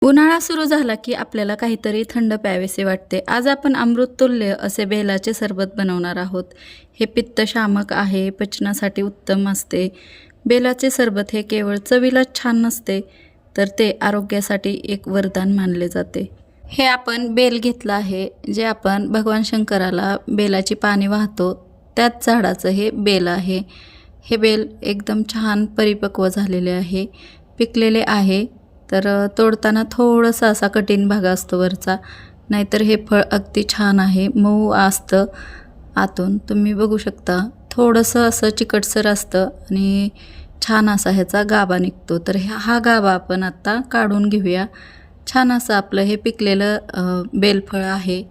उन्हाळा सुरू झाला की आपल्याला काहीतरी थंड प्यावेसे वाटते. आज आपण अमृततुल्य असे बेलाचे सरबत बनवणार आहोत. हे पित्तशामक आहे, पचनासाठी उत्तम असते. बेलाचे सरबत हे केवळ चवीलाच छान नसते, तर ते आरोग्यासाठी एक वरदान मानले जाते. हे आपण बेल घेतलं आहे, जे आपण भगवान शंकराला बेलाची पाने वाहतो त्याच झाडाचं हे बेल आहे. हे बेल एकदम छान परिपक्व झालेले आहे, पिकलेले आहे. तर तोडताना थोडंसं असा कठीण भाग असतो वरचा, नाहीतर हे फळ अगदी छान आहे, मऊ असतं आतून. तुम्ही बघू शकता थोडंसं असं चिकटसर असतं आणि छान असा ह्याचा गाभा निघतो. तर हा गाभा आपण आत्ता काढून घेऊया. छान असं आपलं हे पिकलेलं बेलफळ आहे.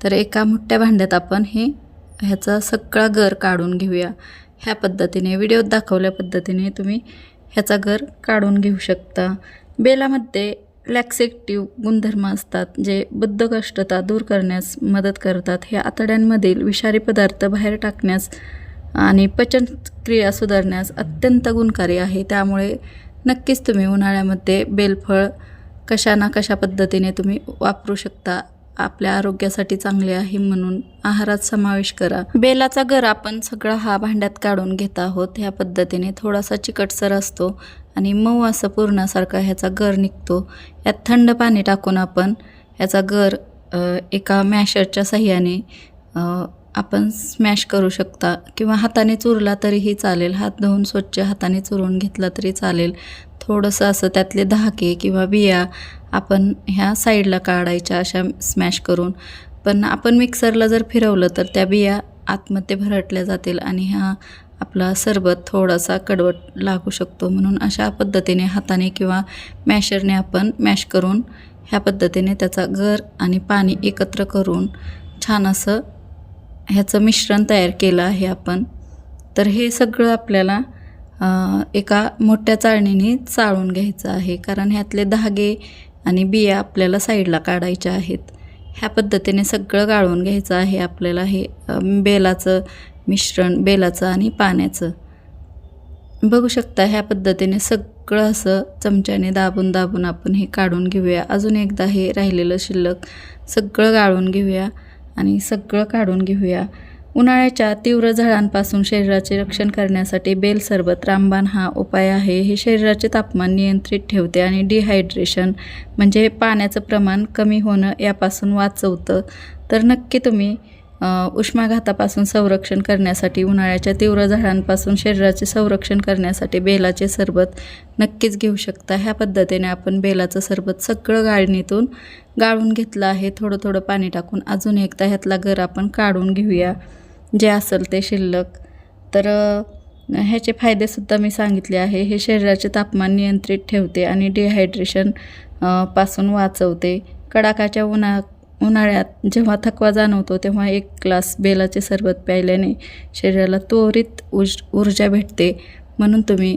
तर एका मोठ्या भांड्यात आपण ह्याचा सगळा गर काढून घेऊया. ह्या पद्धतीने व्हिडिओत दाखवल्या पद्धतीने तुम्ही ह्याचा गर काढून घेऊ शकता. बेलामध्ये लॅक्सेटिव्ह गुणधर्म असतात, जे बद्धकोष्ठता दूर करण्यास मदत करतात. हे आतड्यांमधील विषारी पदार्थ बाहेर टाकण्यास आणि पचनक्रिया सुधारण्यास अत्यंत गुणकारी आहे. त्यामुळे नक्कीच तुम्ही उन्हाळ्यामध्ये बेलफळ कशा पद्धतीने तुम्ही वापरू शकता. आपल्या आरोग्यासाठी चांगले आहे म्हणून आहारात समावेश करा. बेलाचा गर आपण सगळा हा भांड्यात काढून घेत आहोत. ह्या पद्धतीने थोडासा चिकटसर असतो आणि मऊ असं पूर्णासारखा ह्याचा गर निघतो. यात थंड पाणी टाकून आपण ह्याचा गर एका मॅशरच्या साह्याने आपण स्मॅश करू शकता किंवा हाताने चुरला तरीही चालेल. हात धुवून स्वच्छ हाताने चुरून घेतला तरी चालेल. थोडंसं असं त्यातले दहाके किंवा बिया आपण ह्या साईडला काढायच्या अशा स्मॅश करून. पण आपण मिक्सरला जर फिरवलं तर त्या बिया आतमध्ये भरटल्या जातील आणि आपला सरबत थोडासा कडवट लागू शकतो. म्हणून अशा पद्धतीने हाताने किंवा मॅशरने आपण मॅश करून ह्या पद्धतीने त्याचा गर आणि पाणी एकत्र करून छान असं ह्याचं मिश्रण तयार केलं आहे आपण. तर हे सगळं आपल्याला एका मोठ्या चाळणीने चाळून घ्यायचं आहे, कारण ह्यातले धागे आणि बिया आपल्याला साईडला काढायच्या आहेत. ह्या पद्धतीने सगळं गाळून घ्यायचं आहे आपल्याला. हे बेलाचं मिश्रण, बेलाचं आणि पाण्याचं बघू शकता. ह्या पद्धतीने सगळं असं चमच्याने दाबून आपण हे काढून घेऊया. अजून एकदा हे राहिलेलं शिल्लक सगळं गाळून घेऊया आणि सगळं काढून घेऊया. उन्हाळ्याच्या तीव्र झळांपासून शरीराचे रक्षण करण्यासाठी बेल सरबत रामबाण हा उपाय आहे. हे शरीराचे तापमान नियंत्रित ठेवते आणि डिहायड्रेशन म्हणजे पाण्याचं प्रमाण कमी होणं यापासून वाचवतं. तर नक्की तुम्ही उष्माघातापासून संरक्षण करण्यासाठी, उन्हाळ्याच्या तीव्र झळांपासून शरीराचे संरक्षण करण्यासाठी बेलाचे सरबत नक्कीच घेऊ शकता. ह्या पद्धतीने आपण बेलाचं सरबत सगळं गाळणीतून गाळून घेतलं आहे, थोडं पाणी टाकून. अजून एकदा ह्यातला गर आपण काढून घेऊया, जे असेल ते शिल्लक. तर ह्याचे फायदेसुद्धा मी सांगितले आहे. हे शरीराचे तापमान नियंत्रित ठेवते आणि डिहायड्रेशन पासून वाचवते. कडाकाच्या उन्हाळ्यात जेव्हा थकवा जाणवतो तेव्हा एक ग्लास बेलाचे सरबत प्यायल्याने शरीराला त्वरित ऊर्जा भेटते. म्हणून तुम्ही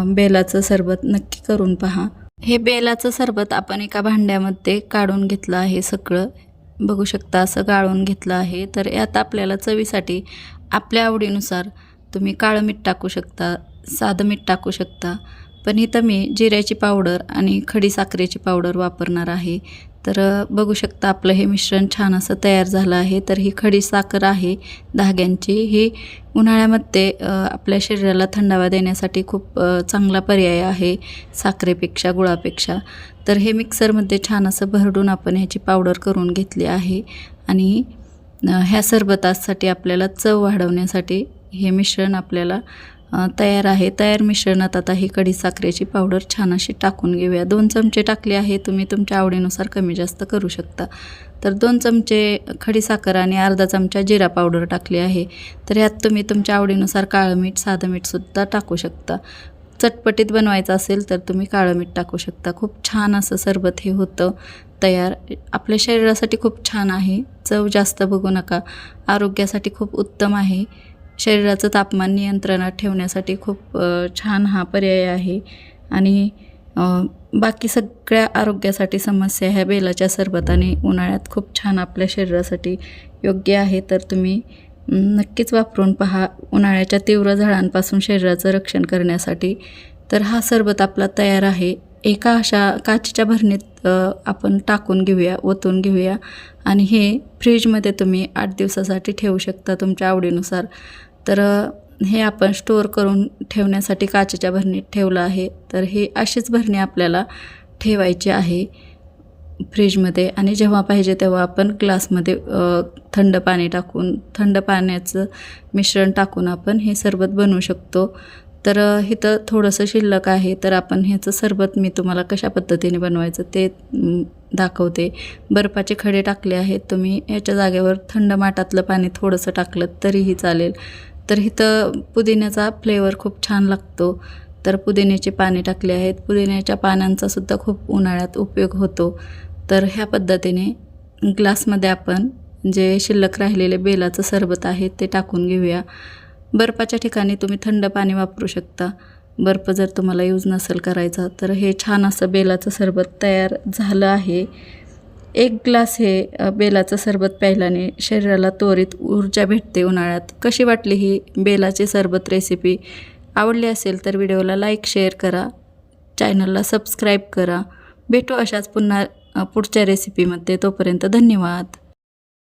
बेलाचं सरबत नक्की करून पहा. हे बेलाचं सरबत आपण एका भांड्यामध्ये काढून घेतलं आहे. सगळं बघू शकता असं गाळून घेतलं आहे. तर यात आपल्याला चवीसाठी आपल्या आवडीनुसार तुम्ही काळं मीठ टाकू शकता, साधं मीठ टाकू शकता. पण इथं मी जिऱ्याची पावडर आणि खडी साखरेची पावडर वापरणार आहे. तर बघू शकता आपलं हे मिश्रण छान असं तयार झालं आहे. तर ही खडी साखर आहे धाग्यांची. ही उन्हाळ्यामध्ये आपल्या शरीराला थंडावा देण्यासाठी खूप चांगला पर्याय आहे साखरेपेक्षा, गुळापेक्षा. तर हे मिक्सरमध्ये छान असं भरडून आपण ह्याची पावडर करून घेतली आहे आणि ह्या सरबतासाठी आपल्याला चव वाढवण्यासाठी हे मिश्रण आपल्याला तयार आहे. तयार मिश्रणात आता ही खडी साखरेची पावडर छान अशी टाकून घेऊया. 2 चमचे टाकले आहे, तुम्ही तुमच्या आवडीनुसार कमी जास्त करू शकता. तर 2 चमचे खडी साखर आणि अर्धा चमचा जिरा पावडर टाकली आहे. तर यात तुम्ही तुमच्या आवडीनुसार काळं मीठ, साधं मीठसुद्धा टाकू शकता. चटपटीत बनवायचं असेल तर तुम्ही काळं मीठ टाकू शकता. खूप छान असं सरबत हे होतं तयार. आपल्या शरीरासाठी खूप छान आहे. चव जास्त बघू नका, आरोग्यासाठी खूप उत्तम आहे. शरीराचं तापमान नियंत्रणात ठेवण्यासाठी खूप छान हा पर्याय आहे. आणि बाकी सगळ्या आरोग्यासाठी समस्या ह्या बेलाच्या सरबताने उन्हाळ्यात खूप छान आपल्या शरीरासाठी योग्य आहे. तर तुम्ही नक्कीच वापरून पहा उन्हाळ्याच्या तीव्र झळांपासून शरीराचं रक्षण करण्यासाठी. तर हा सरबत आपला तयार आहे. एका अशा काचेच्या भरणीत आपण टाकून घेऊया, ओतून घेऊया आणि हे फ्रीजमध्ये तुम्ही 8 दिवसासाठी ठेवू शकता तुमच्या आवडीनुसार. तर हे आपण स्टोअर करून ठेवण्यासाठी काचेच्या भरणीत ठेवलं आहे. तर ही अशीच भरणी आपल्याला ठेवायची आहे फ्रीजमध्ये आणि जेव्हा पाहिजे तेव्हा आपण ग्लासमध्ये थंड पाणी टाकून, थंड पाण्याचं मिश्रण टाकून आपण हे सरबत बनवू शकतो. तर इथं थोडंसं शिल्लक आहे, तर आपण ह्याचं सरबत मी तुम्हाला कशा पद्धतीने बनवायचं ते दाखवते. बर्फाचे खडे टाकले आहेत. तुम्ही याच्या जागेवर थंड माठातलं पाणी थोडंसं टाकलं तरीही चालेल. तर इथं पुदिन्याचा फ्लेवर खूप छान लागतो. तर पुदिन्याचे पाने टाकले आहेत. पुदिन्याच्या पानांचासुद्धा खूप उन्हाळ्यात उपयोग होतो. तर ह्या पद्धतीने ग्लासमध्ये आपण जे शिल्लक राहिलेले बेलाचं सरबत आहे ते टाकून घेऊया. बर्फाच्या ठिकाणी तुम्ही थंड पाणी वापरू शकता. बर्फ जर तुम्हाला यूज नसेल करायचा तर हे छान असं बेलाचं सरबत तयार झालं आहे. 1 ग्लास हे बेलाचं सरबत प्यायल्याने शरीराला त्वरित ऊर्जा भेटते उन्हाळ्यात. कशी वाटली ही बेलाची सरबत रेसिपी? आवडली असेल तर व्हिडिओला लाईक, शेअर करा, चॅनलला सबस्क्राईब करा. भेटू अशाच पुन्हा पुढच्या रेसिपीमध्ये. तोपर्यंत धन्यवाद.